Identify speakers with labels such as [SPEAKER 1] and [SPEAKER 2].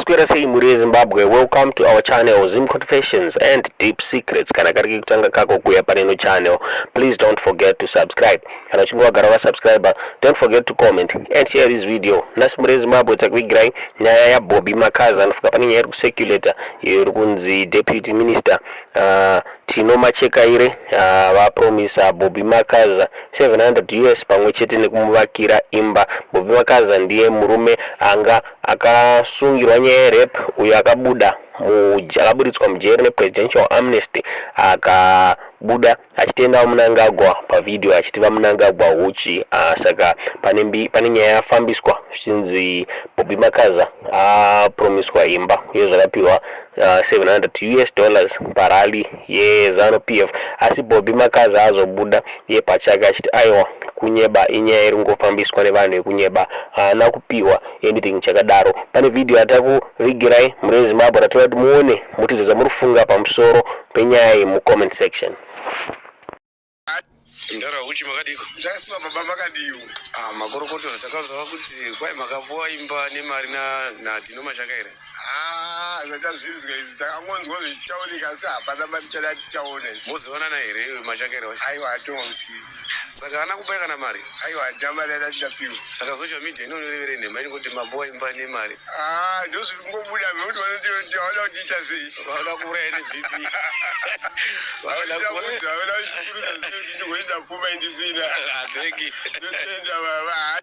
[SPEAKER 1] Maswera sei muri Zimbabwe, welcome to our channel Zim Confessions and Deep Secrets. Kana kari kutanga kako kuya paneno channel, please don't forget to subscribe. Kana chungwa garawa subscriber, don't forget to comment and share this video. Nasi muri Zimbabwe takwigirai nyaya ya Bobby Makaza nfuka pani yeri kusekulator yerukunzi deputy minister Tino Machekaire va promise Bobby Makaza 700 US pamwe chete nekumuvakira imba. Bobby Makaza ndiye murume anga akasungirwa nyaya rep uyo akabuda akaburitswa mujeri nepresidential amnesty akabuda achitenda Mnangagwa pavideo achitiva Mnangagwa uchi saka pane nyaya yafambiswa zvinzi Bobby Makaza promiswa imba iyo zvakapiwa $700 US parali yeZanu PF asi Bobby Makaza azobuda iye pachake achiti aiwa kunyeba inyaya iri ngofambiswa nevanhu vekunyeba haana kupiwa anything chakadaro. Pane video atakuvigirai muri Zimbabwe ratoda kuti muone mutizo dzamurifunga pamusoro penyaya iyi mucomment section.
[SPEAKER 2] Ndara uchi makadiko.
[SPEAKER 3] Ndasima baba makadiwo.
[SPEAKER 2] Makorokoto takazwa kuti kwai makapuwa imba nemari na Tino Machekaire.
[SPEAKER 3] Zvazvinzwa izvi takangonzwa zvichitaurika asi hapana mari chada tichaona izvi.
[SPEAKER 2] Muzivanana here Machekaire wacho?
[SPEAKER 3] Aiwa hatongozivi.
[SPEAKER 2] Saka haana kupai kana mari?
[SPEAKER 3] Aiwa handina mari yada tichapiwa.
[SPEAKER 2] Saka social media inonorevere nhema iri kuti mapuwa imba nemari.
[SPEAKER 3] Ndozviri kungobuda mekuti vanoti vaoda kutiita sei.
[SPEAKER 2] Vaoda kuuraya neBP.
[SPEAKER 3] Vaoda kushukuriza kuti ndigoni ndapfuma indisina.
[SPEAKER 2] Thank you.
[SPEAKER 3] Ndotenda baba.